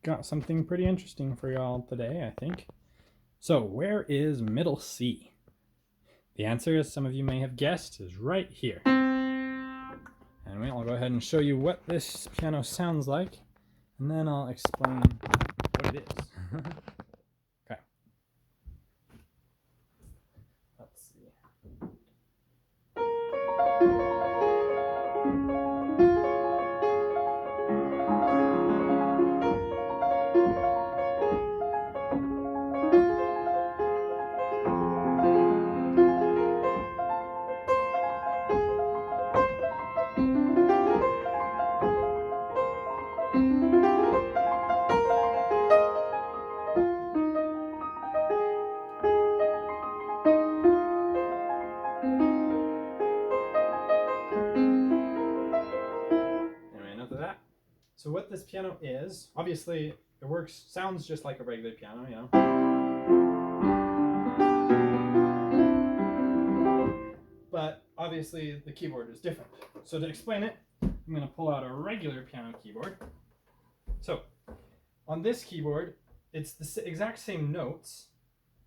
got something pretty interesting for y'all today, I think. So, where is middle C? The answer, as some of you may have guessed, is right here. Anyway, I'll go ahead and show you what this piano sounds like, and then I'll explain what it is. Okay. Let's see. Anyway, enough of that. So what this piano is, obviously it sounds just like a regular piano, you know. But obviously the keyboard is different. So to explain it, I'm going to pull out a regular piano keyboard. So on this keyboard, it's the exact same notes,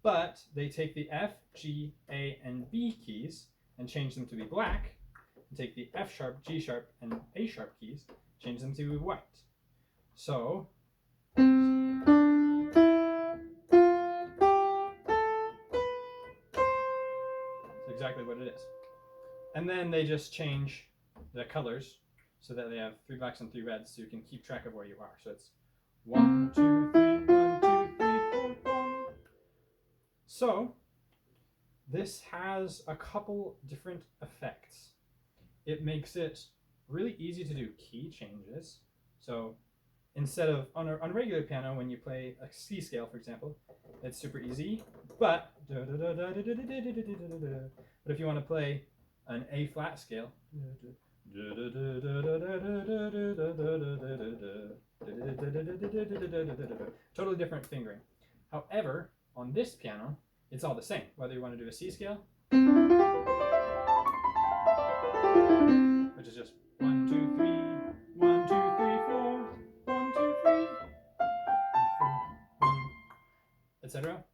but they take the F, G, A, and B keys and change them to be black, and take the F sharp, G sharp, and A sharp keys, change them to be white. So that's exactly what it is. And then they just change the colors so that they have 3 blacks and 3 reds, so you can keep track of where you are. So it's 1, 2, 3, 1, 2, 3, 4, 1. So this has a couple different effects. It makes it really easy to do key changes. So instead of on a regular piano, when you play a C scale, for example, it's super easy. But if you want to play an A flat scale, totally different fingering. However, on this piano, it's all the same, whether you want to do a C scale, which is just 1, 2, 3, 1, 2, 3, 4, 1, 2, 3, 4, 1, etc.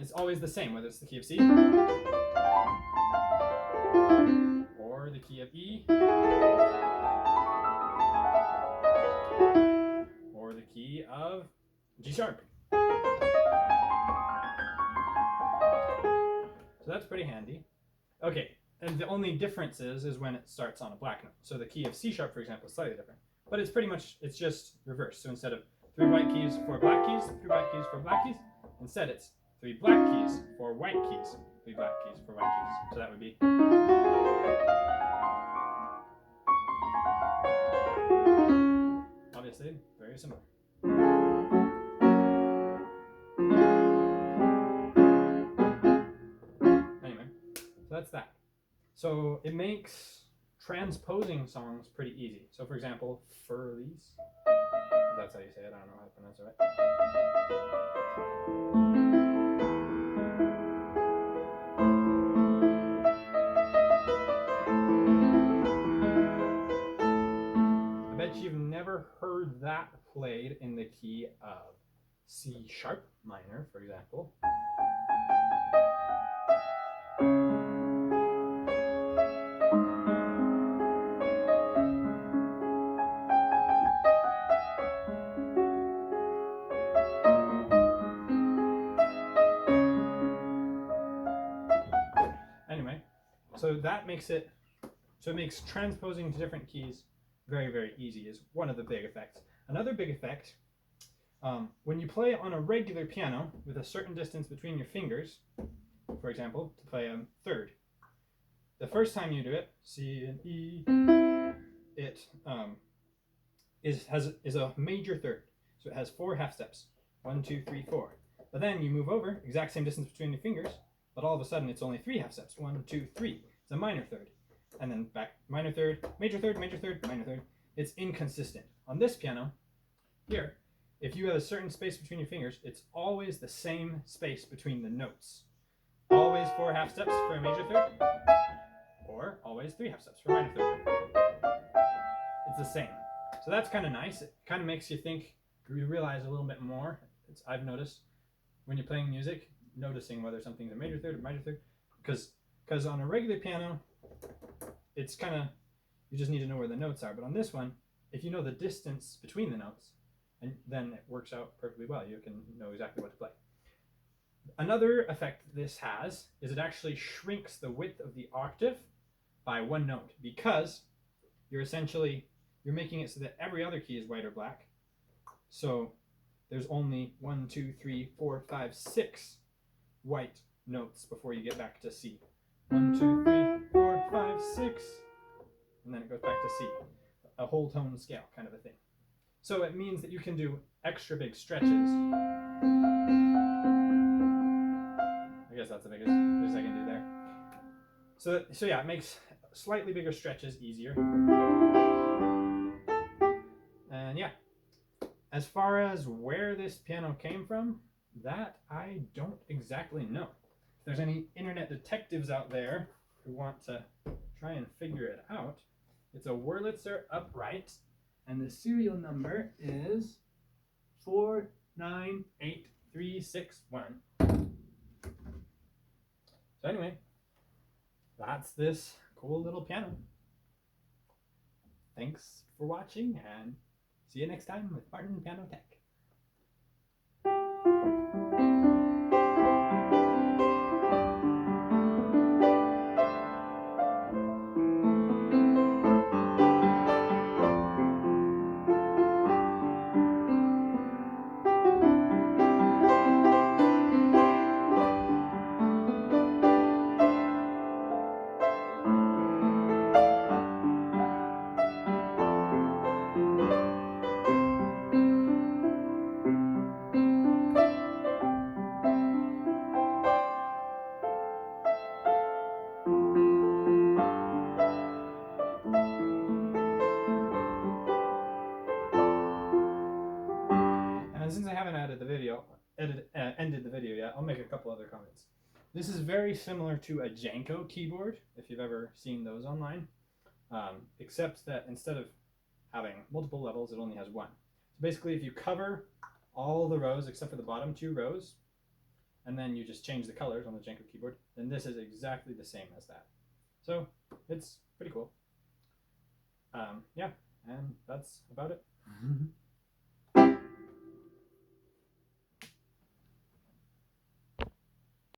It's always the same, whether it's the key of C or the key of E or the key of G sharp. So that's pretty handy. Okay, and the only difference is when it starts on a black note. So the key of C sharp, for example, is slightly different. But it's pretty much, it's just reversed. So instead of 3 white keys, 4 black keys, 3 white keys, 4 black keys, instead it's 3 black keys, 4 white keys, 3 black keys, 4 white keys. So that would be. Obviously, very similar. Anyway, so that's that. So it makes transposing songs pretty easy. So for example, Furlies. That's how you say it. I don't know how to pronounce it right. I bet you've never heard that played in the key of C sharp minor, for example. Anyway, so that makes it, so it makes transposing to different keys very, very easy is one of the big effects. Another big effect, when you play on a regular piano with a certain distance between your fingers, for example, to play a third, the first time you do it, C and E, it is a major third. So it has 4 half steps, 1, 2, 3, 4. But then you move over, exact same distance between your fingers, but all of a sudden it's only 3 half steps, 1, 2, 3. It's a minor third. And then back, minor third, major third, major third, minor third. It's inconsistent. On this piano, here, if you have a certain space between your fingers, it's always the same space between the notes. Always 4 half steps for a major third, or always 3 half steps for a minor third. It's the same. So that's kind of nice. It kind of makes you think you realize a little bit more. I've noticed when you're playing music, noticing whether something's a major third or minor third, because on a regular piano, it's kind of, you just need to know where the notes are. But on this one, if you know the distance between the notes, and then it works out perfectly well. You can know exactly what to play. Another effect this has is it actually shrinks the width of the octave by one note, because you're making it so that every other key is white or black. So there's only 1, 2, 3, 4, 5, 6 white notes before you get back to C. 1, 2, 3, 4, 5, 6, and then it goes back to C. A whole tone scale kind of a thing. So it means that you can do extra big stretches. I guess that's the biggest I can do there. So yeah, it makes slightly bigger stretches easier. And yeah, as far as where this piano came from, that I don't exactly know. If there's any internet detectives out there who want to try and figure it out, it's a Wurlitzer upright, and the serial number is 498361. So anyway, that's this cool little piano. Thanks for watching, and see you next time with Martin Piano Tech. And since I haven't ended the video yet, I'll make a couple other comments. This is very similar to a Janko keyboard, if you've ever seen those online, except that instead of having multiple levels, it only has one. So basically, if you cover all the rows except for the bottom 2 rows, and then you just change the colors on the Janko keyboard, then this is exactly the same as that. So it's pretty cool. Yeah, and that's about it.